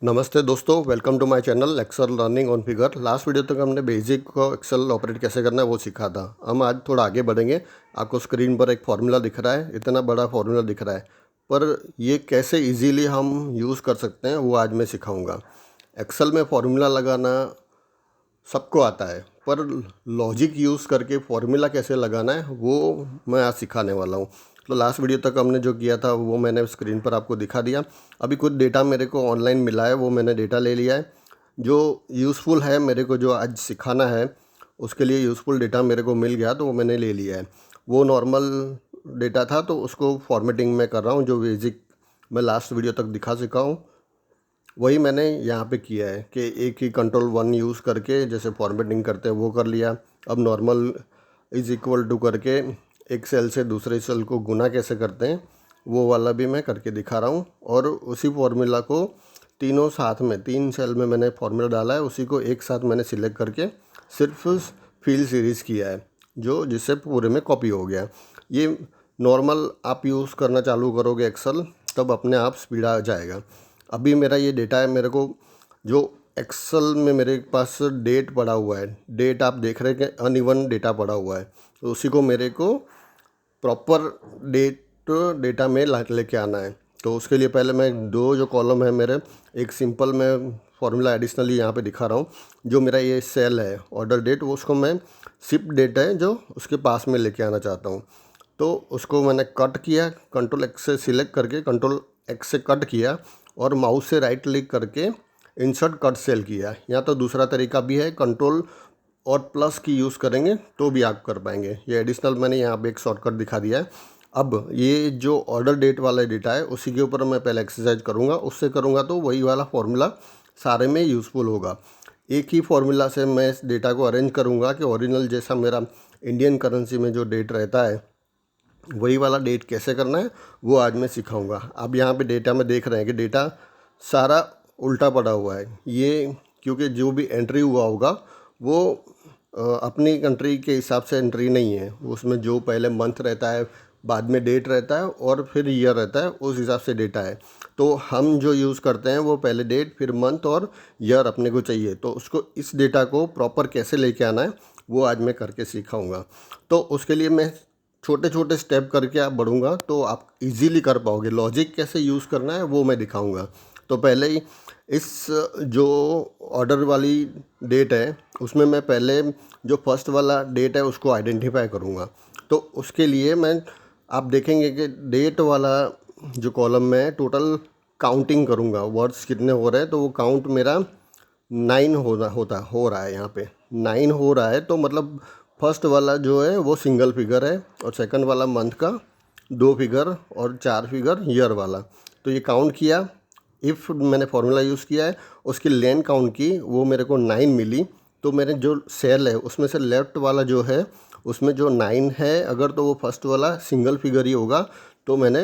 नमस्ते दोस्तों, welcome to my channel Excel learning on figure. Last video तक हमने बेसिक को एक्सेल ऑपरेट कैसे करना है वो सीखा था। हम आज थोड़ा आगे बढ़ेंगे। आपको स्क्रीन पर एक फार्मूला दिख रहा है, इतना बड़ा फार्मूला दिख रहा है, पर ये कैसे इजीली हम यूज़ कर सकते हैं वो आज मैं सिखाऊंगा। एक्सेल में फार्मूला लगाना सबको आता है, पर लॉजिक यूज़ करके फार्मूला कैसे लगाना है वो मैं आज सिखाने वाला हूँ। तो लास्ट वीडियो तक हमने जो किया था वो मैंने स्क्रीन पर आपको दिखा दिया। अभी कुछ डेटा मेरे को ऑनलाइन मिला है, वो मैंने डेटा ले लिया है। जो यूज़फुल है मेरे को, जो आज सिखाना है उसके लिए यूज़फुल डेटा मेरे को मिल गया तो वो मैंने ले लिया है। वो नॉर्मल डेटा था तो उसको फॉर्मेटिंग में कर रहा हूँ, जो बेसिक मैं लास्ट वीडियो तक दिखा चुका हूँ वही मैंने यहाँ पे किया है कि एक ही कंट्रोल 1 यूज़ करके जैसे फॉर्मेटिंग करते हैं वो कर लिया। अब नॉर्मल इज़ इक्वल टू करके एक सेल से दूसरे सेल को गुना कैसे करते हैं वो वाला भी मैं करके दिखा रहा हूँ। और उसी फॉर्मूला को तीनों साथ में 3 सेल में मैंने फार्मूला डाला है, उसी को एक साथ मैंने सिलेक्ट करके सिर्फ फिल सीरीज़ किया है, जो जिससे पूरे में कॉपी हो गया। ये नॉर्मल आप यूज़ करना चालू करोगे एक्सेल तब अपने आप स्पीड आ जाएगा। अभी मेरा ये डेटा है, मेरे को जो एक्सेल में मेरे पास डेट पड़ा हुआ है, डेट आप देख रहे हैं कि अनइवन डेटा पड़ा हुआ है, तो उसी को मेरे को प्रॉपर डेट डेटा में लेके आना है। तो उसके लिए पहले मैं दो जो कॉलम है मेरे, एक सिंपल मैं फॉर्मूला एडिशनली यहाँ पे दिखा रहा हूँ। जो मेरा ये सेल है ऑर्डर डेट, वो उसको मैं शिफ्ट डेट है जो उसके पास में लेके आना चाहता हूँ। तो उसको मैंने कट किया, कंट्रोल X से सिलेक्ट करके कंट्रोल X से कट किया और माउस से राइट क्लिक करके इंसर्ट कट सेल किया। या तो दूसरा तरीका भी है, कंट्रोल और प्लस की यूज़ करेंगे तो भी आप कर पाएंगे। ये एडिशनल मैंने यहाँ पे एक शॉर्टकट दिखा दिया है। अब ये जो ऑर्डर डेट वाला डेटा है उसी के ऊपर मैं पहले एक्सरसाइज करूँगा, उससे करूँगा तो वही वाला फार्मूला सारे में यूज़फुल होगा। एक ही फार्मूला से मैं इस डेटा को अरेंज करूँगा कि ओरिजिनल जैसा मेरा इंडियन करेंसी में जो डेट रहता है वही वाला डेट कैसे करना है वो आज मैं सिखाऊंगा। अब यहाँ पे डेटा में देख रहे हैं कि डेटा सारा उल्टा पड़ा हुआ है। ये क्योंकि जो भी एंट्री हुआ होगा वो अपनी कंट्री के हिसाब से एंट्री नहीं है, उसमें जो पहले मंथ रहता है, बाद में डेट रहता है और फिर ईयर रहता है, उस हिसाब से डेटा है। तो हम जो यूज़ करते हैं वो पहले डेट फिर मंथ और ईयर अपने को चाहिए। तो उसको इस डेटा को प्रॉपर कैसे लेके आना है वो आज मैं करके सिखाऊंगा। तो उसके लिए मैं छोटे छोटे स्टेप करके आप बढ़ूंगा तो आप इजीली कर पाओगे। लॉजिक कैसे यूज़ करना है वो मैं दिखाऊंगा। तो पहले ही इस जो ऑर्डर वाली डेट है उसमें मैं पहले जो फर्स्ट वाला डेट है उसको आइडेंटिफाई करूंगा। तो उसके लिए मैं आप देखेंगे कि डेट वाला जो कॉलम में टोटल काउंटिंग करूंगा, वर्ड्स कितने हो रहे हैं, तो वो काउंट मेरा 9 हो रहा है। यहाँ पे 9 हो रहा है तो मतलब फर्स्ट वाला जो है वो सिंगल फिगर है और सेकंड वाला मंथ का 2 फिगर और 4 फिगर ईयर वाला। तो ये काउंट किया, इफ़ मैंने फार्मूला यूज़ किया है, उसकी लेन काउंट की, वो मेरे को 9 मिली। तो मेरे जो सेल है उसमें से लेफ़्ट वाला जो है उसमें जो 9 है, अगर तो वो फर्स्ट वाला सिंगल फिगर ही होगा तो मैंने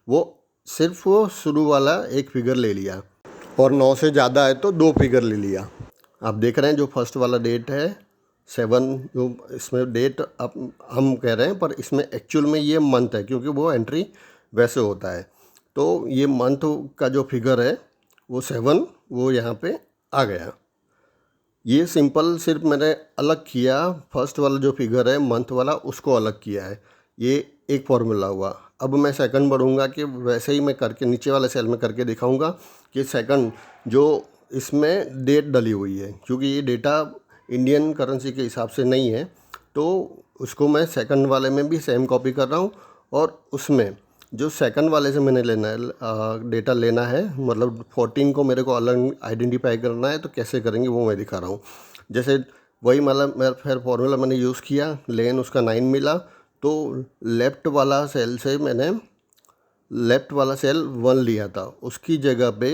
वो सिर्फ वो शुरू वाला एक फिगर ले लिया, और 9 से ज़्यादा है तो 2 फिगर ले लिया। आप देख रहे हैं जो फर्स्ट वाला डेट है 7, जो इसमें डेट अब हम कह रहे हैं पर इसमें एक्चुअल में ये मंथ है क्योंकि वो एंट्री वैसे होता है। तो ये मंथ का जो फिगर है वो 7 वो यहाँ पे आ गया। ये सिंपल सिर्फ मैंने अलग किया, फर्स्ट वाला जो फिगर है मंथ वाला उसको अलग किया है। ये एक फार्मूला हुआ। अब मैं सेकंड बढ़ूँगा कि वैसे ही मैं करके नीचे वाले सेल में करके दिखाऊंगा कि सेकंड जो इसमें डेट डली हुई है, क्योंकि ये डेटा इंडियन करेंसी के हिसाब से नहीं है, तो उसको मैं सेकंड वाले में भी सेम कॉपी कर रहा हूँ। और उसमें जो सेकंड वाले से मैंने लेना है डेटा लेना है, मतलब 14 को मेरे को अलग आइडेंटिफाई करना है, तो कैसे करेंगे वो मैं दिखा रहा हूँ। जैसे वही मतलब मैं फिर फॉर्मूला मैंने यूज़ किया, लेन उसका 9 मिला, तो लेफ़्ट वाला सेल से मैंने लेफ़्ट वाला सेल 1 लिया था, उसकी जगह पे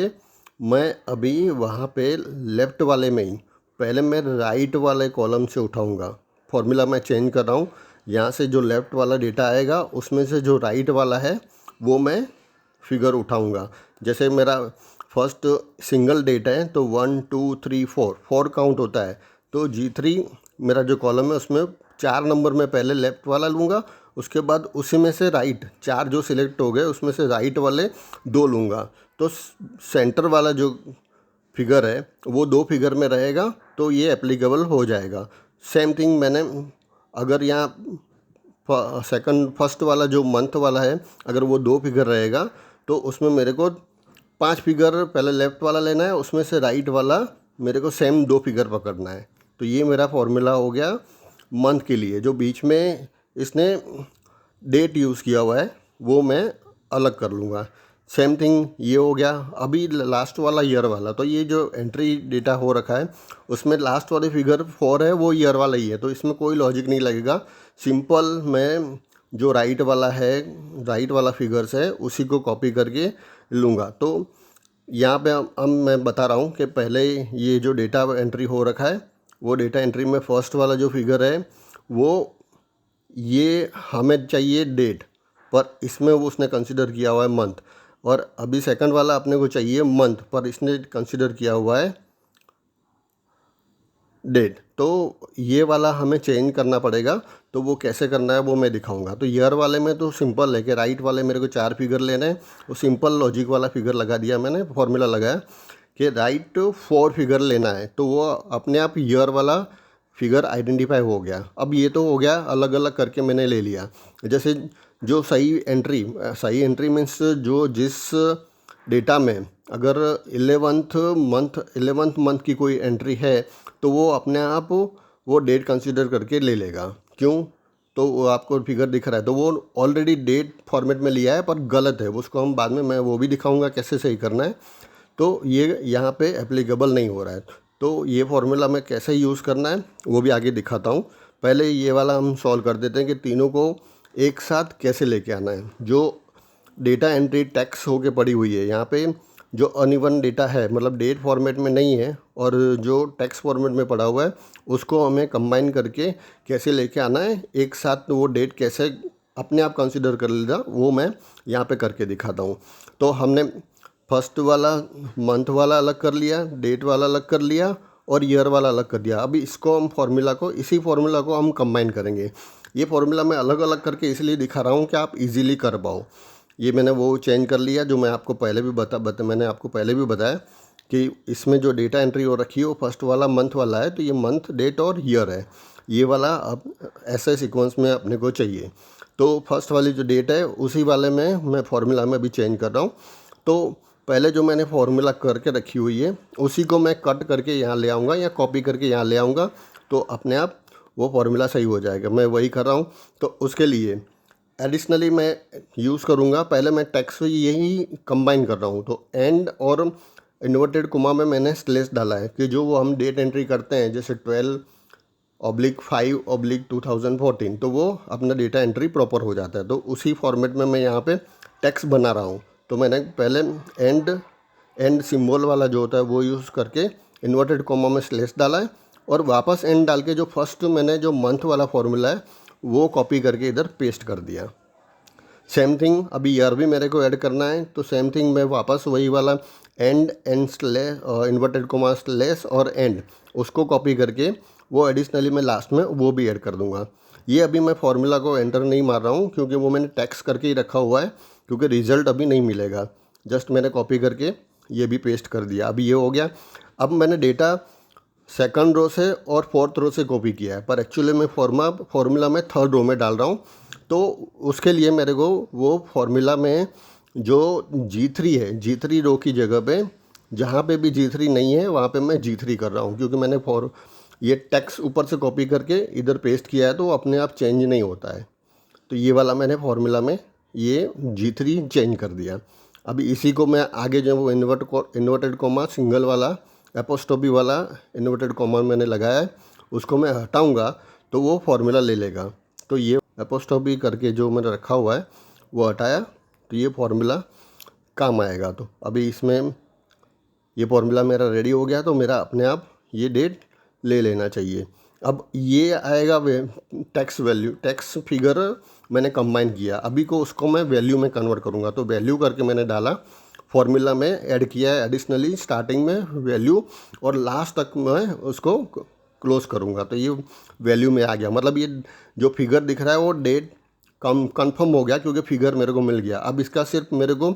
मैं अभी वहाँ पे लेफ़्ट वाले में ही पहले मैं राइट वाले कॉलम से उठाऊँगा। फॉर्मूला मैं चेंज कर रहा हूँ, यहाँ से जो लेफ़्ट वाला डेटा आएगा उसमें से जो राइट वाला है वो मैं फिगर उठाऊँगा। जैसे मेरा फर्स्ट सिंगल डेटा है तो 1 2 3 4 काउंट होता है, तो G3 मेरा जो कॉलम है उसमें 4 नंबर में पहले लेफ़्ट वाला लूँगा, उसके बाद उसी में से राइट 4 जो सिलेक्ट हो गए उसमें से राइट वाले 2 लूँगा। तो सेंटर वाला जो फिगर है वो 2 फिगर में रहेगा तो ये एप्लीकेबल हो जाएगा। सेम थिंग मैंने अगर यहाँ सेकंड फर्स्ट वाला जो मंथ वाला है अगर वो 2 फिगर रहेगा तो उसमें मेरे को 5 फिगर पहले लेफ़्ट वाला लेना है, उसमें से राइट वाला मेरे को सेम 2 फिगर पकड़ना है। तो ये मेरा फॉर्मूला हो गया मंथ के लिए। जो बीच में इसने डेट यूज़ किया हुआ है वो मैं अलग कर लूँगा। सेम थिंग ये हो गया। अभी लास्ट वाला ईयर वाला, तो ये जो एंट्री डेटा हो रखा है उसमें लास्ट वाले फिगर 4 है वो ईयर वाला ही है, तो इसमें कोई लॉजिक नहीं लगेगा। सिंपल मैं जो राइट वाला है, राइट वाला फिगर्स है उसी को कॉपी करके लूँगा। तो यहाँ पे अब मैं बता रहा हूँ कि पहले ये जो डेटा एंट्री हो रखा है वो डेटा एंट्री में फर्स्ट वाला जो फिगर है वो ये हमें चाहिए डेट, पर इसमें वो उसने कंसिडर किया हुआ है मंथ। और अभी सेकंड वाला अपने को चाहिए मंथ, पर इसने कंसिडर किया हुआ है डेट। तो ये वाला हमें चेंज करना पड़ेगा। तो वो कैसे करना है वो मैं दिखाऊंगा। तो ईयर वाले में तो सिंपल है कि राइट वाले मेरे को 4 फिगर लेने हैं, वो सिंपल लॉजिक वाला फिगर लगा दिया मैंने, फॉर्मूला लगाया कि राइट 4 फिगर लेना है, तो वो अपने आप ईयर वाला फिगर आइडेंटिफाई हो गया। अब ये तो हो गया, अलग अलग करके मैंने ले लिया। जैसे जो सही एंट्री मीन्स जो जिस डेटा में अगर 11th मंथ की कोई एंट्री है तो वो अपने आप वो डेट कंसीडर करके ले लेगा। क्यों? तो वो आपको फिगर दिख रहा है तो वो ऑलरेडी डेट फॉर्मेट में लिया है पर गलत है, उसको हम बाद में मैं वो भी दिखाऊंगा कैसे सही करना है। तो ये यहाँ पे एप्लीकेबल नहीं हो रहा है। तो ये फॉर्मूला में कैसे यूज़ करना है वो भी आगे दिखाता हूँ। पहले ये वाला हम सॉल्व कर देते हैं कि तीनों को एक साथ कैसे लेके आना है। जो डेटा एंट्री टैक्स होके पड़ी हुई है यहाँ पे, जो अनइवन डेटा है मतलब डेट फॉर्मेट में नहीं है और जो टेक्स्ट फॉर्मेट में पड़ा हुआ है उसको हमें कंबाइन करके कैसे लेके आना है एक साथ, तो वो डेट कैसे अपने आप कंसिडर कर लेगा वो मैं यहाँ पे करके दिखाता हूँ। तो हमने फर्स्ट वाला मंथ वाला अलग कर लिया, डेट वाला अलग कर लिया और ईयर वाला अलग कर दिया। अभी इसको हम इसी फार्मूला को हम कंबाइन करेंगे। ये फार्मूला मैं अलग अलग करके इसलिए दिखा रहा हूँ कि आप इजीली कर पाओ। ये मैंने वो चेंज कर लिया जो मैं आपको पहले भी मैंने आपको पहले भी बताया कि इसमें जो डेटा एंट्री हो रखी है वो फर्स्ट वाला मंथ वाला है, तो ये मंथ, डेट और ईयर है। ये वाला अब ऐसे सीक्वेंस में अपने को चाहिए। तो फर्स्ट वाली जो डेट है उसी वाले में मैं फार्मूला में भी चेंज कर रहा हूँ। तो पहले जो मैंने फार्मूला करके रखी हुई है उसी को मैं कट करके यहाँ ले आऊँगा या कॉपी करके यहाँ ले आऊँगा, तो अपने आप वो फार्मूला सही हो जाएगा। मैं वही कर रहा हूँ। तो उसके लिए एडिशनली मैं यूज़ करूँगा, पहले मैं टेक्स्ट यही कंबाइन कर रहा हूँ। तो एंड और इन्वर्टेड कोमा में मैंने स्लेस डाला है कि जो वो हम डेट एंट्री करते हैं जैसे 12/5/2014, तो वो अपना डेटा एंट्री प्रॉपर हो जाता है। तो उसी फॉर्मेट में मैं यहाँ पे टेक्स्ट बना रहा हूँ। तो मैंने पहले एंड सिंबल वाला जो होता है वो यूज़ करके इन्वर्टेड कोमा में स्लेस डाला है और वापस एंड डाल के जो फर्स्ट मैंने जो मंथ वाला फॉर्मूला है वो कॉपी करके इधर पेस्ट कर दिया। सेम थिंग अभी ईयर भी मेरे को ऐड करना है, तो सेम थिंग मैं वापस वही वाला and slash inverted coma slash और एंड उसको कॉपी करके वो एडिशनली मैं लास्ट में वो भी ऐड कर दूंगा। ये अभी मैं फार्मूला को एंटर नहीं मार रहा हूँ क्योंकि वो मैंने टेक्स्ट करके ही रखा हुआ है, क्योंकि रिजल्ट अभी नहीं मिलेगा। जस्ट मैंने कॉपी करके ये भी पेस्ट कर दिया। अभी ये हो गया। अब मैंने डेटा सेकंड रो से और फोर्थ रो से कॉपी किया है, पर एक्चुअली मैं फार्मूला में थर्ड रो में डाल रहा हूँ। तो उसके लिए मेरे को वो फार्मूला में जो G3 है, G3 रो की जगह पे जहाँ पे भी G3 नहीं है वहाँ पे मैं G3 कर रहा हूँ, क्योंकि मैंने ये टेक्स्ट ऊपर से कॉपी करके इधर पेस्ट किया है तो अपने आप चेंज नहीं होता है। तो ये वाला मैंने फार्मूला में ये G3 चेंज कर दिया। अभी इसी को मैं आगे जो वो इन्वर्टेड कोमा सिंगल वाला एपोस्ट्रोफी वाला इन्वर्टेड कोमा मैंने लगाया है उसको मैं हटाऊंगा तो वो फार्मूला ले लेगा। तो ये एपोस्ट्रोफी करके जो मैंने रखा हुआ है वो हटाया तो ये फार्मूला काम आएगा। तो अभी इसमें ये फार्मूला मेरा रेडी हो गया, तो मेरा अपने आप ये डेट ले लेना चाहिए। अब ये आएगा टेक्स्ट फिगर मैंने कंबाइन किया, अभी को उसको मैं वैल्यू में कन्वर्ट करूँगा। तो वैल्यू करके मैंने डाला, फार्मूला में ऐड किया है एडिशनली स्टार्टिंग में वैल्यू और लास्ट तक मैं उसको क्लोज करूँगा। तो ये वैल्यू में आ गया, मतलब ये जो फिगर दिख रहा है वो डेट कंफर्म हो गया क्योंकि फिगर मेरे को मिल गया। अब इसका सिर्फ मेरे को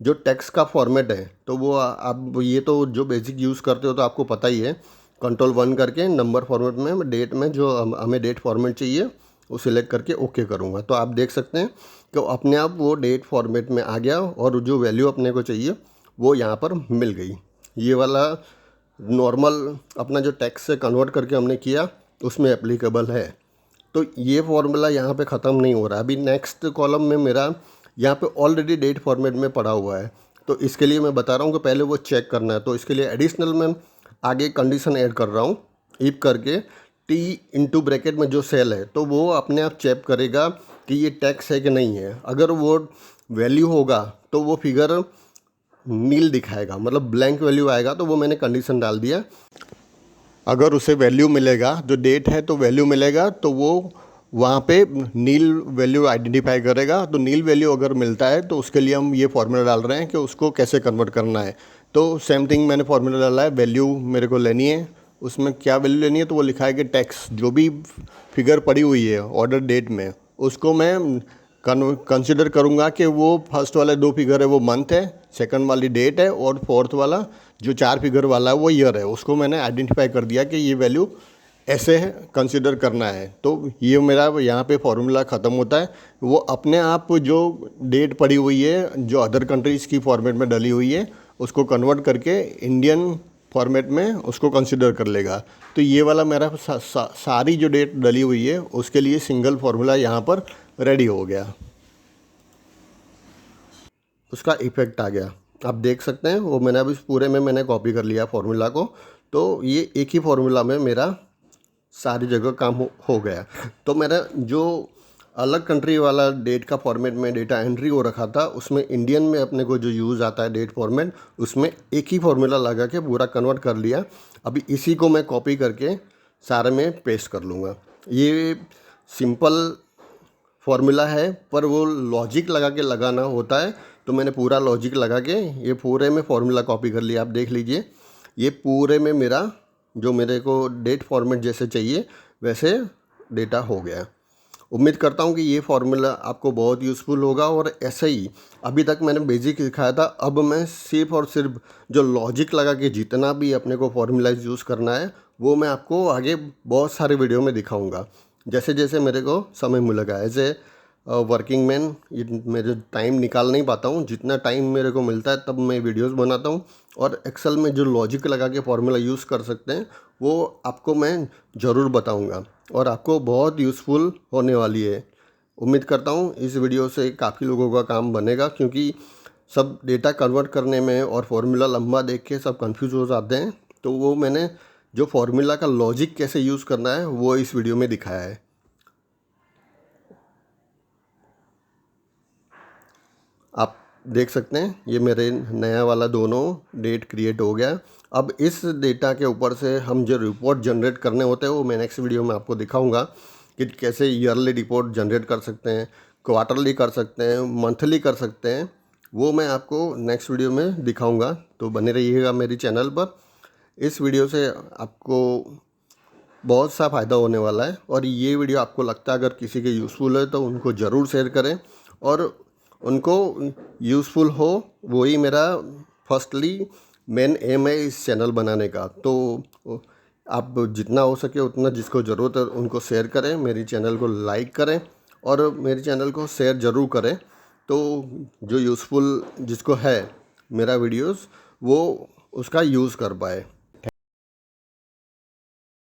जो टेक्स्ट का फॉर्मेट है तो वो आप ये तो जो बेसिक यूज़ करते हो तो आपको पता ही है, Ctrl+1 करके नंबर फॉर्मेट में डेट में जो हमें डेट फॉर्मेट चाहिए वो सिलेक्ट करके ओके करूँगा। तो आप देख सकते हैं कि अपने आप वो डेट फॉर्मेट में आ गया और जो वैल्यू अपने को चाहिए वो यहाँ पर मिल गई। ये वाला नॉर्मल अपना जो टेक्स्ट से कन्वर्ट करके हमने किया उसमें एप्लीकेबल है। तो ये फॉर्मूला यहाँ पे ख़त्म नहीं हो रहा, अभी नेक्स्ट कॉलम में मेरा यहाँ पे ऑलरेडी डेट फॉर्मेट में पड़ा हुआ है। तो इसके लिए मैं बता रहा हूँ कि पहले वो चेक करना है। तो इसके लिए एडिशनल मैं आगे कंडीशन ऐड कर रहा हूँ, इफ करके टी इंटू ब्रैकेट में जो सेल है तो वो अपने आप चेक करेगा कि ये टैक्स है कि नहीं है। अगर वो वैल्यू होगा तो वो फिगर नील दिखाएगा, मतलब ब्लैंक वैल्यू आएगा, तो वो मैंने कंडीशन डाल दिया। अगर उसे वैल्यू मिलेगा, जो डेट है तो वैल्यू मिलेगा, तो वो वहाँ पे नील वैल्यू आइडेंटिफाई करेगा। तो नील वैल्यू अगर मिलता है तो उसके लिए हम ये फार्मूला डाल रहे हैं कि उसको कैसे कन्वर्ट करना है। तो सेम थिंग मैंने फार्मूला डाला है, वैल्यू मेरे को लेनी है। उसमें क्या वैल्यू लेनी है तो वो लिखा है कि टैक्स जो भी फिगर पड़ी हुई है ऑर्डर डेट में उसको मैं कंसिडर करूँगा कि वो फर्स्ट वाले 2 फिगर है वो मंथ है, सेकंड वाली डेट है, और फोर्थ वाला जो 4 फिगर वाला है वो ईयर है। उसको मैंने आइडेंटिफाई कर दिया कि ये वैल्यू ऐसे कंसिडर करना है। तो ये मेरा यहाँ पे फॉर्मूला ख़त्म होता है। वो अपने आप जो डेट पड़ी हुई है जो अदर कंट्रीज़ की फॉर्मेट में डली हुई है उसको कन्वर्ट करके इंडियन फॉर्मेट में उसको कंसिडर कर लेगा। तो ये वाला मेरा सारी जो डेट डली हुई है उसके लिए सिंगल फार्मूला यहाँ पर रेडी हो गया, उसका इफेक्ट आ गया। आप देख सकते हैं वो मैंने अभी पूरे में मैंने कॉपी कर लिया फार्मूला को। तो ये एक ही फार्मूला में मेरा सारी जगह काम हो गया। तो मेरा जो अलग कंट्री वाला डेट का फॉर्मेट में डेटा एंट्री हो रखा था उसमें इंडियन में अपने को जो यूज़ आता है डेट फॉर्मेट, उसमें एक ही फार्मूला लगा के पूरा कन्वर्ट कर लिया। अभी इसी को मैं कॉपी करके सारे में पेस्ट कर लूँगा। ये सिंपल फॉर्मूला है पर वो लॉजिक लगा के लगाना होता है। तो मैंने पूरा लॉजिक लगा के ये पूरे में फॉर्मूला कॉपी कर लिया। आप देख लीजिए ये पूरे में मेरा जो मेरे को डेट फॉर्मेट जैसे चाहिए वैसे डेटा हो गया। उम्मीद करता हूँ कि ये फार्मूला आपको बहुत यूज़फुल होगा। और ऐसे ही अभी तक मैंने बेसिक सिखाया था, अब मैं सिर्फ और सिर्फ जो लॉजिक लगा के जितना भी अपने को फार्मूलाइज यूज़ करना है वो मैं आपको आगे बहुत सारे वीडियो में दिखाऊंगा, जैसे जैसे मेरे को समय मिलेगा। एज ए वर्किंग मैन ये मेरे टाइम निकाल नहीं पाता हूँ, जितना टाइम मेरे को मिलता है तब मैं वीडियोस बनाता हूँ। और एक्सेल में जो लॉजिक लगा के फार्मूला यूज़ कर सकते हैं वो आपको मैं ज़रूर बताऊँगा और आपको बहुत यूज़फुल होने वाली है। उम्मीद करता हूँ इस वीडियो से काफ़ी लोगों का काम बनेगा, क्योंकि सब डेटा कन्वर्ट करने में और फार्मूला लंबा देख के सब कंफ्यूज हो जाते हैं। तो वो मैंने जो फार्मूला का लॉजिक कैसे यूज़ करना है वो इस वीडियो में दिखाया है। आप देख सकते हैं ये मेरे नया वाला दोनों डेट क्रिएट हो गया। अब इस डेटा के ऊपर से हम जो रिपोर्ट जनरेट करने होते हैं वो मैं नेक्स्ट वीडियो में आपको दिखाऊंगा कि कैसे ईयरली रिपोर्ट जनरेट कर सकते हैं, क्वार्टरली कर सकते हैं, मंथली कर सकते हैं। वो मैं आपको नेक्स्ट वीडियो में दिखाऊंगा। तो बने रहिएगा मेरी चैनल पर। इस वीडियो से आपको बहुत सा फ़ायदा होने वाला है। और ये वीडियो आपको लगता है अगर किसी के यूज़फुल है तो उनको ज़रूर शेयर करें, और उनको यूज़फुल हो वही मेरा फर्स्टली मेन एम है इस चैनल बनाने का। तो आप जितना हो सके उतना जिसको ज़रूरत है उनको शेयर करें, मेरी चैनल को लाइक करें और मेरे चैनल को शेयर ज़रूर करें। तो जो यूज़फुल जिसको है मेरा वीडियोस वो उसका यूज़ कर पाए।